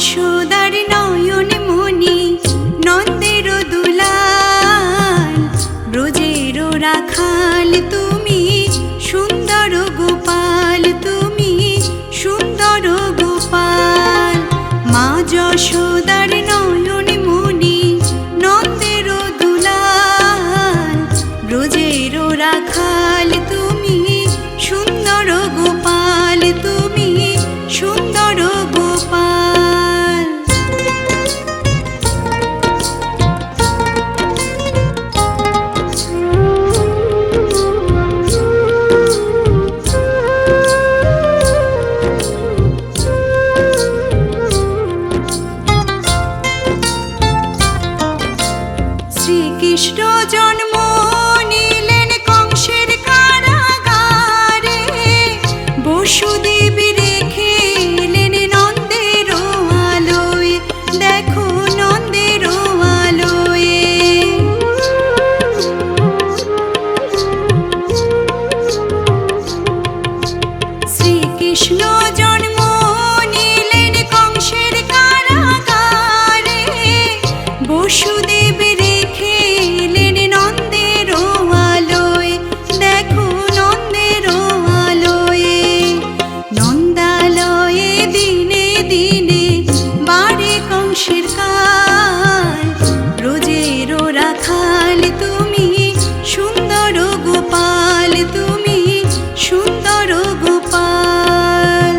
যশোদার নয়ন মণি নন্দের দুলাল, ব্রজের রাখাল তুমি সুন্দর গোপাল, তুমি সুন্দর গোপাল। মা যশোদার নয়ন মণি নন্দের দুলাল, ব্রজের রাখাল তুমি সুন্দর গোপাল, তুমি সুন্দর গোপাল। শ্রীকৃষ্ণ জন্ম নিলেন কংসের কারাগারে, বসুদেব রেখে এলেন নন্দের আলোয়, দেখো নন্দের আলোয়। শ্রীকৃষ্ণ জন্ম নিলেন কংসের কারাগারে, বসুদেব রেখে এলেন নন্দের আলোয়, দেখো নন্দের আলোয়। নন্দালয়ে দিনে দিনে বাড়ে কংসের কাল, ব্রজের রাখাল তুমি সুন্দর গোপাল, তুমি সুন্দর গোপাল।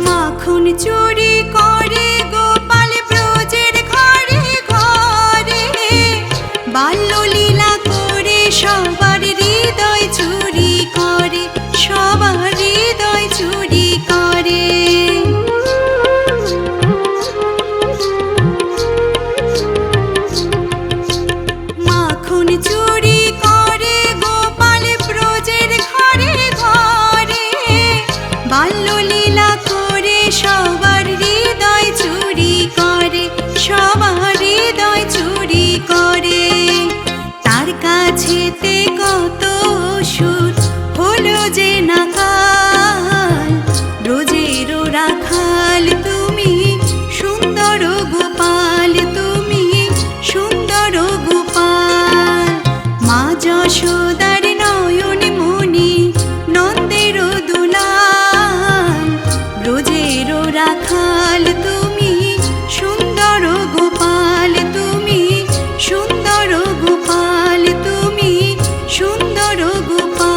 মাখন চুরি করে গোপাল ব্রজের ঘরে ঘরে, বাল্যলীলা করে সবার হৃদয় চুরি করে, সবার হৃদয় চুরি করে। মাখন চুরি করে গোপাল ব্রজের ঘরে ঘরে, বাল্যলীলা করে সবার হৃদয় চুরি করে, সবার হৃদয় চুরি করে। তার কাছেতে কত সুর হলো যে নাকাল, ব্রজের রাখাল তুমি সুন্দর গোপাল, তুমি সুন্দর গোপাল। মা যশোদার নয়ন মণি নন্দের দুলাল, ব্রজের রাখাল তুমি সুন্দর গোপাল, তুমি সুন্দর গোপাল, তুমি সুন্দর গোপাল।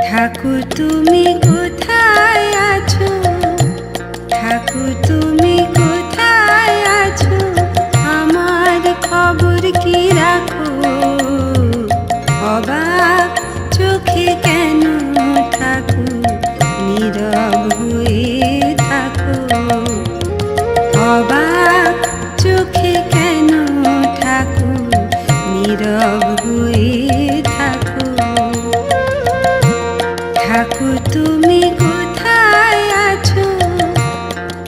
ঠাকুর তুমি কোথায় আছো, ঠাকুর তুমি কোথায় আছো, আমার খবর কি রাখো, অবাক চোখে কেন ঠাকুর নীরব হয়ে থাকো, অবাক চোখে কেন ঠাকুর নীরব হয়ে থাকো। ঠাকুর তুমি কোথায় আছো,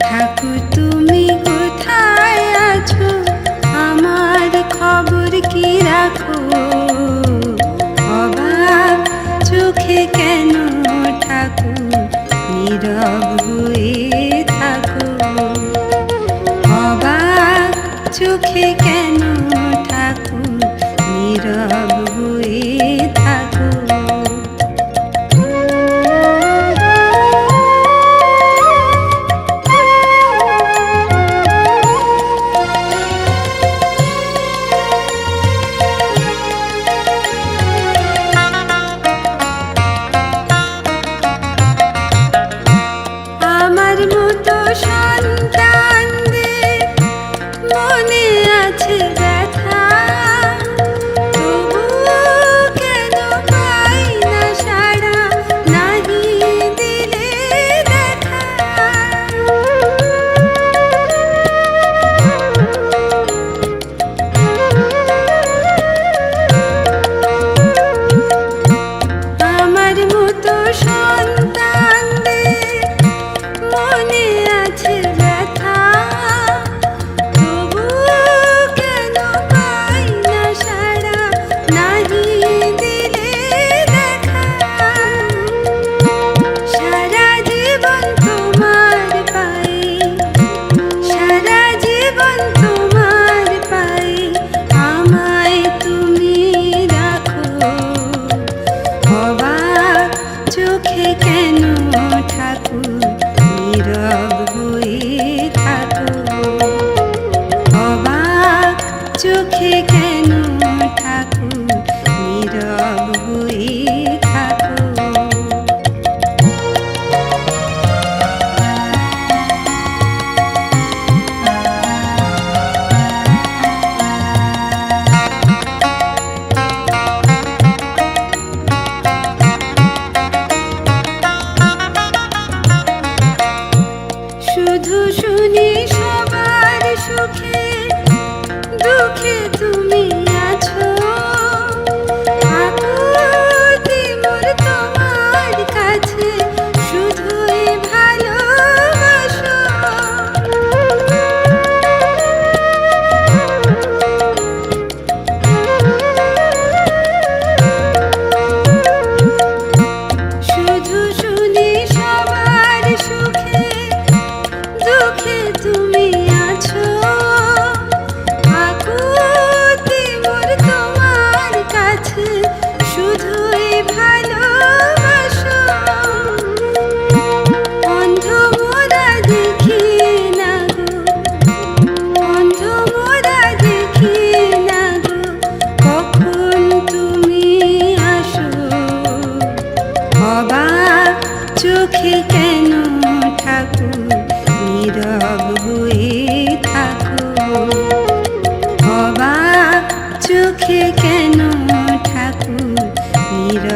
ঠাকুর তুমি কোথায় আছো, আমার খবর কি রাখো, অবাক চোখে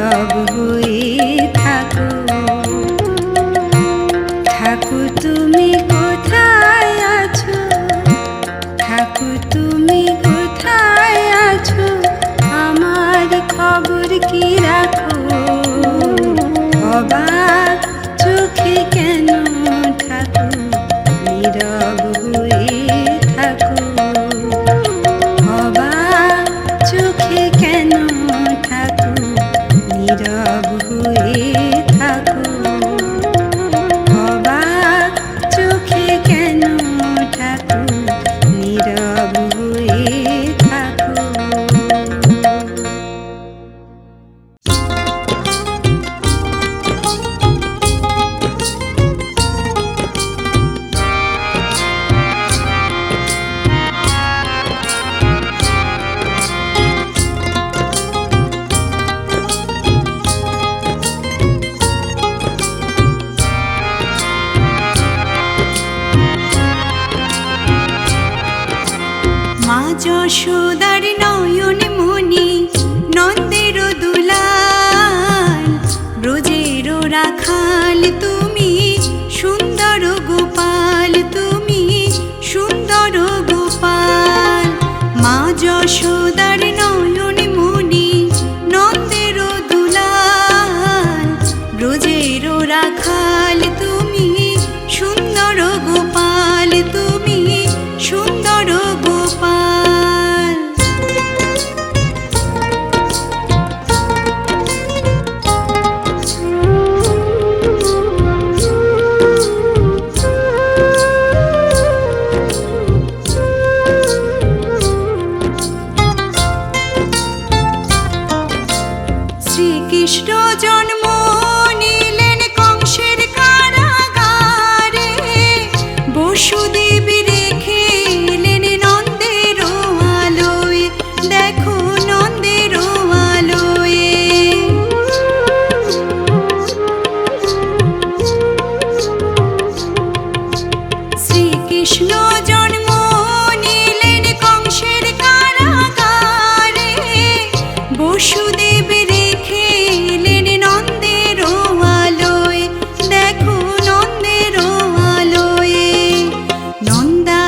নীরব হয়ে থাকো। থাকো তুমি কোথায় আছো, থাকো তুমি কোথায় আছো, আমার খবর কি রাখো। অবাক চোখে কেন থাকো, নীরব হয়ে থাকো। অবাক চোখে কেন থাকো, নীরব হয়ে থাকো। অবাক চোখে কেন থাকো, নীরব হয়ে থাকো। মা যশোদার নয়ন মণি, নন্দের দুলাল, ব্রজের রাখাল তুমি, সুন্দর গোপাল তুমি, সুন্দর গোপাল। মা যশোদার নয়ন মণি, নন্দের দুলাল, ব্রজের রাখাল তুমি, সুন্দর গোপাল তুমি, সুন্দর গোপাল। শ্রীকৃষ্ণ জন্ম নিলেন কংসের কারাগারে, বসুদেব রেখে এলেন নন্দের আলোয়, দেখো নন্দের আলোয়। শ্রীকৃষ্ণ জন্ম নিলেন কংসের কারাগারে, বসুদেব রেখে এলেন নন্দের আলোয়, দেখো নন্দের আলোয়। নন্দা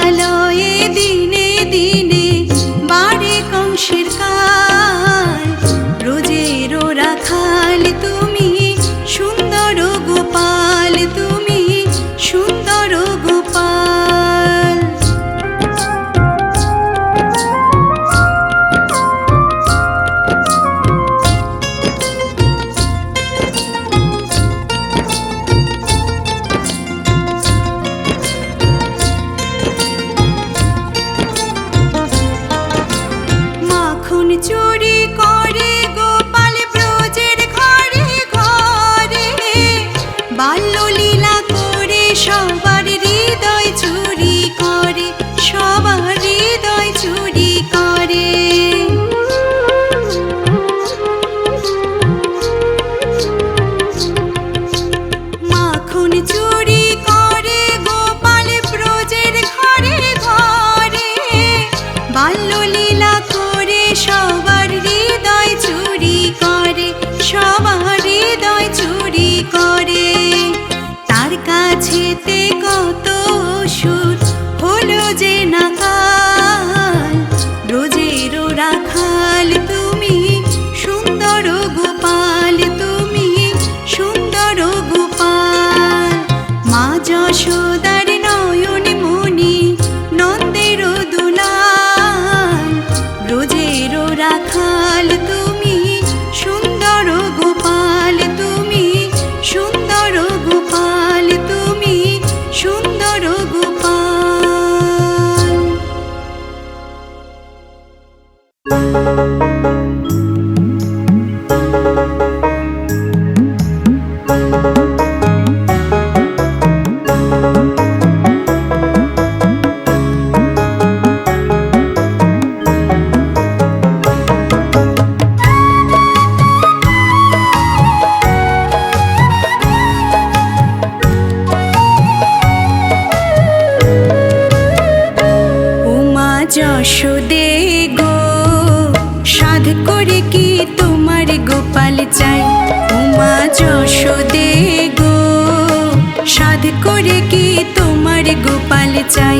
গোপাল চাই।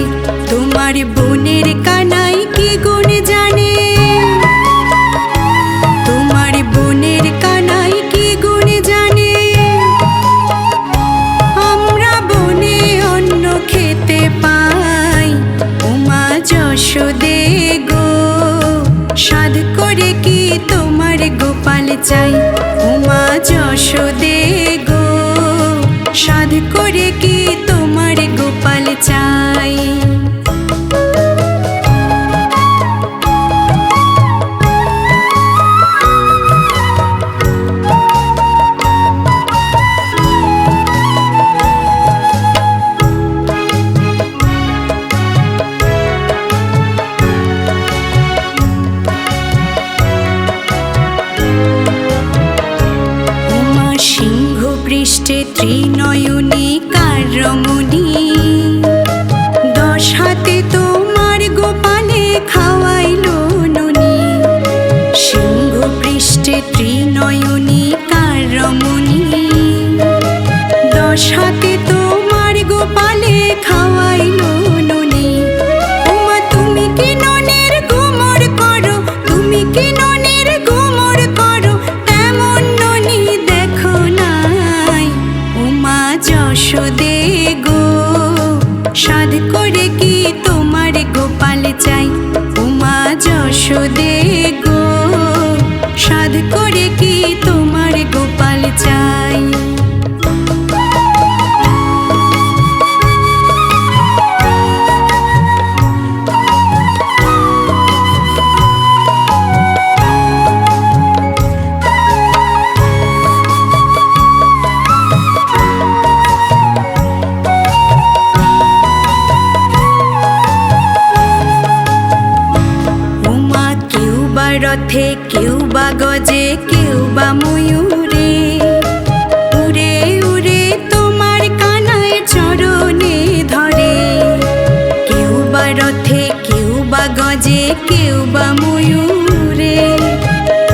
তোমার বোনের কানাই কি গুণ জানে, তোমার বোনের কানাই কি গুণ জানে। আমরা বনে অন্ন খেতে পাই, ওমা যশোদে গো সাধ করে কি তোমার গোপাল চাই। ওমা যশোদে গো সাধ করে কি তোমার গোপাল চাই। পৃষ্ঠে ত্রিনয়নী কার রমণী, 10 হাতে তোমার গোপালে খাওয়াইল ননি। সিংহ পৃষ্ঠে ত্রিনয়নী কার রমণী, 10 হাতে তোমার গোপালে খাওয়াইল ননি। ওমা তুমি কি ননের গুমর করো, তুমি কি ননের গুমর করো, তেমন ননি দেখো নাই। ওমা যশোদে গো সাধ করে কি তোমার গোপাল চাই। ওমা যশোদে গো সাধ করে কি তোমার গোপাল চাই। রথে কেউ বা গজে কেউ বা ময়ূরে, উড়ে উড়ে তোমার কানায় চরণে ধরে। কেউ বা রথে কেউ বা গজে কেউ বা ময়ূরে,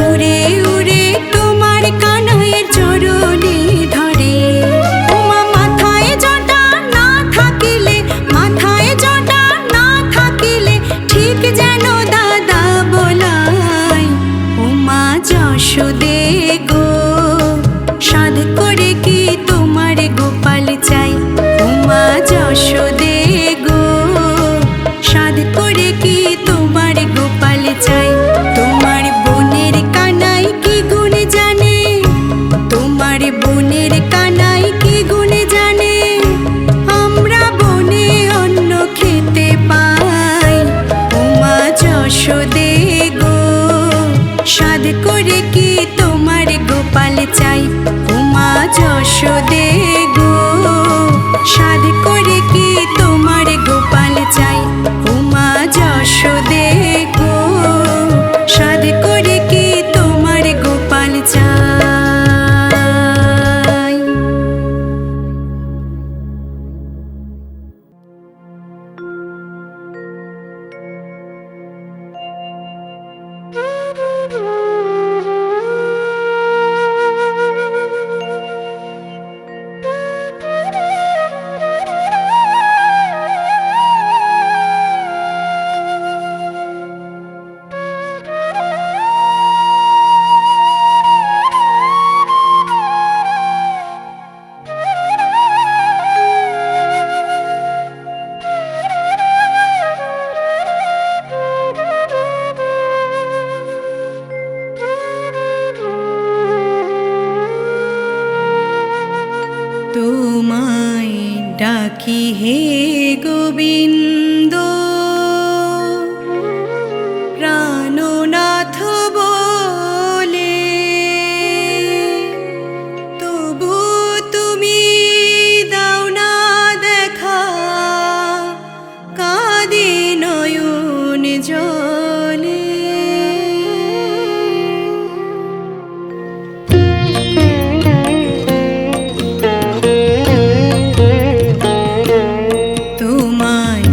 উড়ে উড়ে তোমার কানায় চরণে ধরে। ওমা মাথায় জটা না থাকিলে, মাথায় জটা না থাকিলে ঠিক যেন দাদা বলাই। ওমা যশোদে গো সাধ করে কি তোমার গোপাল চাই। ওমা যশোদে গো সাধ করে কি তোমার গোপাল চাই। তোমার বোনের কানাই কি গুণ জানে, তোমার বোনের কানাই কি গুণ জানে। আমরা বনে অন্ন খেতে পাই, ওমা যশোদে গো সাধ করে কি তোমার গোপাল চাই। ওমা যশোদে গো সাধ করে কি তোমার গোপাল চাই। ওমা যশোদে গো সাধ করে কি তোমার গোপাল চাই। তোমায় ডাকি হে গোবিন্দ, প্রাণনাথ বলে, তবু তুমি দাও না দেখা, কাঁদে নয়ন জলে। তোমায়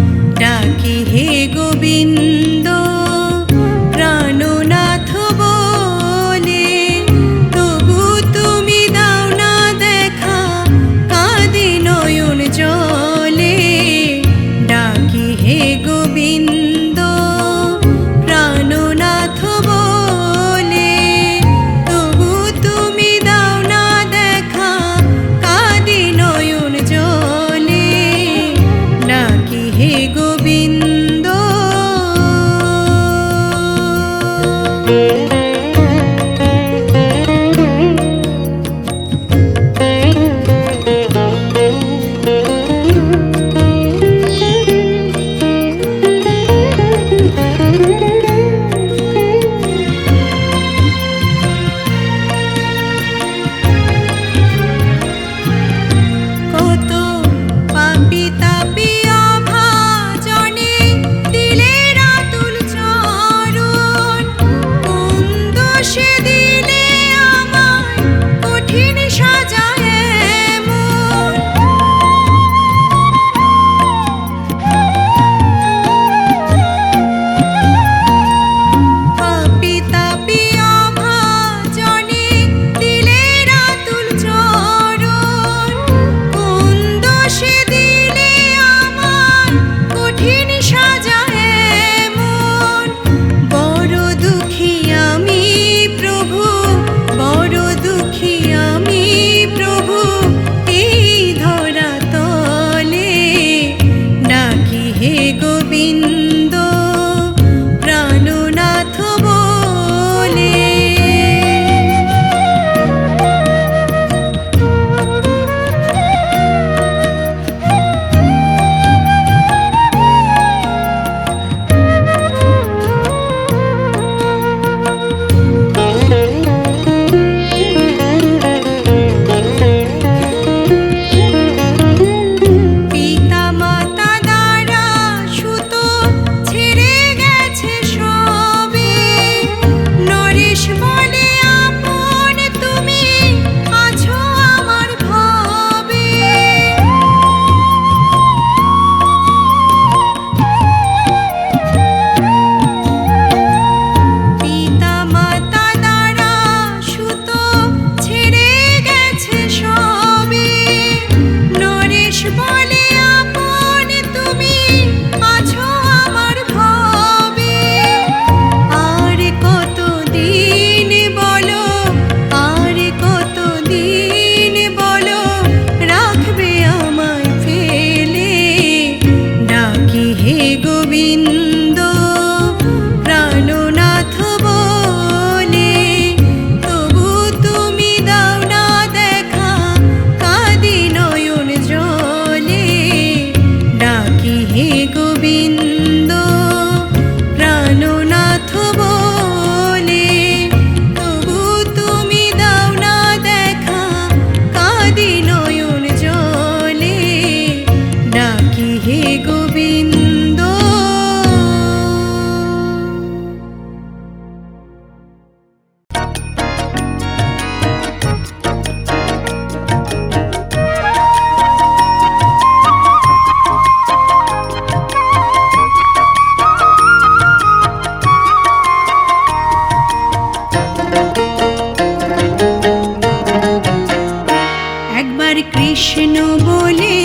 কৃষ্ণ বলে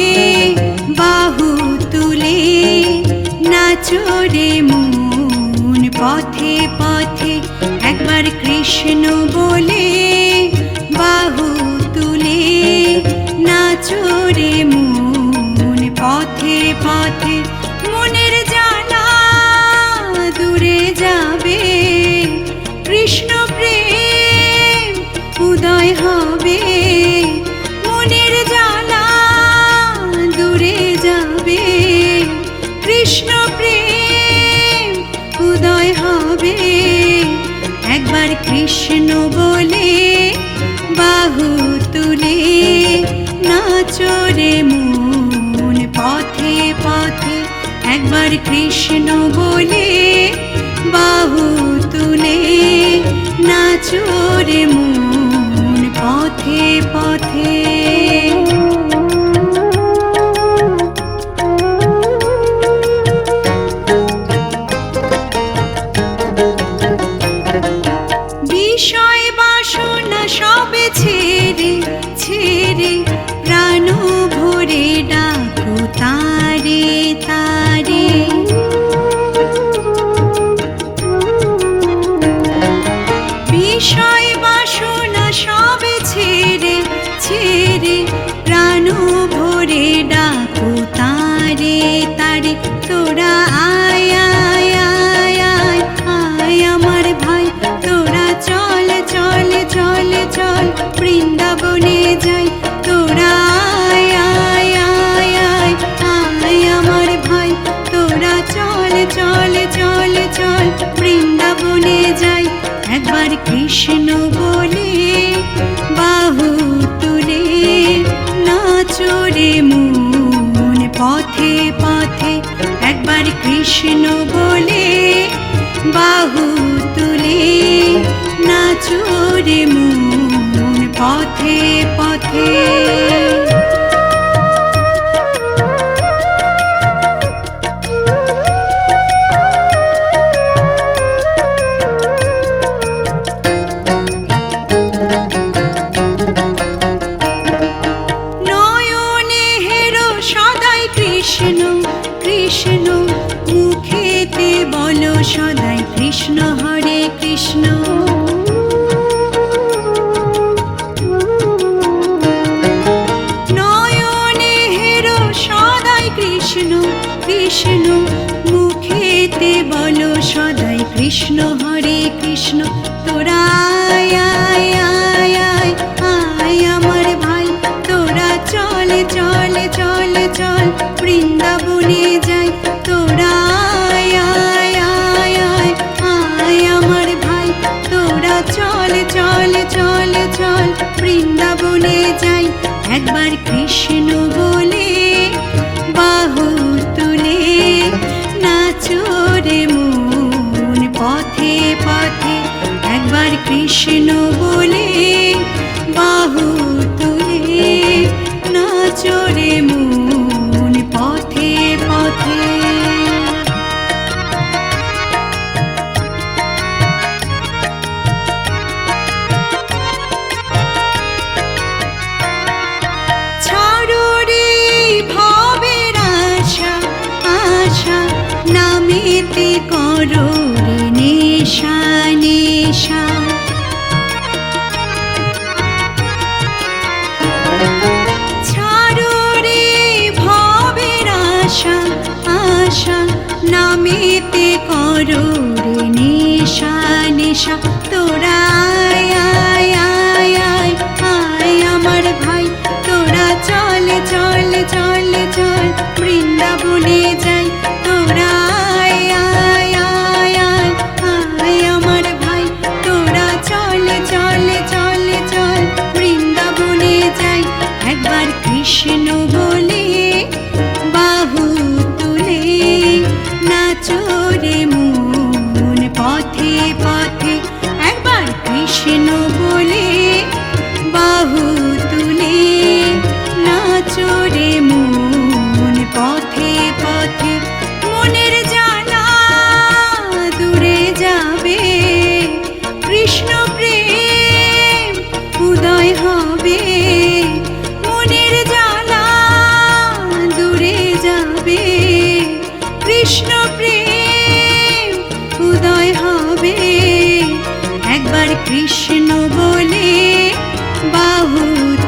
বাহু তুলে নাচো রে মন পথে পথে। একবার কৃষ্ণ বলে বাহু তুলে নাচো রে মন পথে পথে। মনের জ্বালা দূরে যাবে, কৃষ্ণ প্রেম উদয় হবে। মনের জ্বালা দূরে যাবে, কৃষ্ণ প্রেম উদয় হবে। একবার কৃষ্ণ বলে বাহু তুলে নাচো রে মন পথে পথে। একবার কৃষ্ণ বলে বাহু তুলে নাচো রে মন পথে পথে। বিষয় বাসনা সবে ছেড়ে ছেড়ে প্রাণ ভরে ডাকো তারে তারে। বিষয় বাসনা সবে ছেড়ে ছেড়ে প্রাণ ভরে ডাকো তারে তারে। তোরা আয় আয় আয় আয় আয় আমার ভাই, তোরা চল চল চল চল বৃন্দাবনে যাই। তোরা আয় আয় আয় আয় আয় আমার ভাই, তোরা চল চল চল চল বৃন্দাবনে যাই। একবার কৃষ্ণ বলে বাহু তুলে নাচো রে মন পথে পথে। একবার কৃষ্ণ বলে বাহু তুলে নাচো রে মন পথে পথে। নয়নে হেরো সদাই কৃষ্ণ কৃষ্ণ, মুখেতে বলো সদাই কৃষ্ণ হরে কৃষ্ণ। নয়নে হেরো সদাই কৃষ্ণ কৃষ্ণ, মুখেতে বলো সদাই কৃষ্ণ হরে কৃষ্ণ। তোরা আয় আয় আয় আয় আয় আমার ভাই, তোরা চল চল চল চল বৃন্দাবনে যাই। তোরা আয় আয় আয় আয় আয় আমার ভাই, তোরা চল চল চল চল বৃন্দাবনে যাই। একবার কৃষ্ণ বলে বাহু তুলে নাচো রে মন পথে পথে। একবার কৃষ্ণ বলে বাহু তুলে নাচো রে মন পথে পথে। ছাড়ো রে ভবের আশা আশা, নামেতে করো রে নেশা নেশা। ছাড়ো রে ভবের আশা আশা, নামেতে করো রে নেশা নেশা। তোরা আয় আয় আয় আয় আয় আমার ভাই, তোরা চল চল চল চল বৃন্দাবনে যাই। তোরা আয় আয় আয় আয় আয় আমার ভাই, তোরা চল চল চল চল বৃন্দাবনে যাই। একবার কৃষ্ণ বলে বাহু তুলে নাচো রে মন পথে পথে। একবার কৃষ্ণ বলে বাহু তুলে নাচো রে মন পথে পথে। মনের জ্বালা দূরে যাবে, কৃষ্ণ প্রেম উদয় হবে। মনের জ্বালা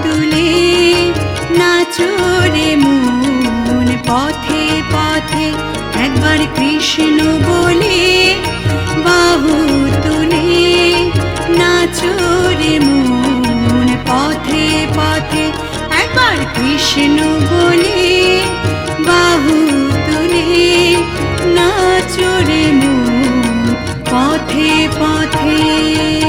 তুলে নাচো রে মন পথে পথে একবার কৃষ্ণ বলে বাহু তুলে নাচো রে মন পথে পথে একবার কৃষ্ণ বলে বাহু তুলে নাচো রে মন পথে পথে।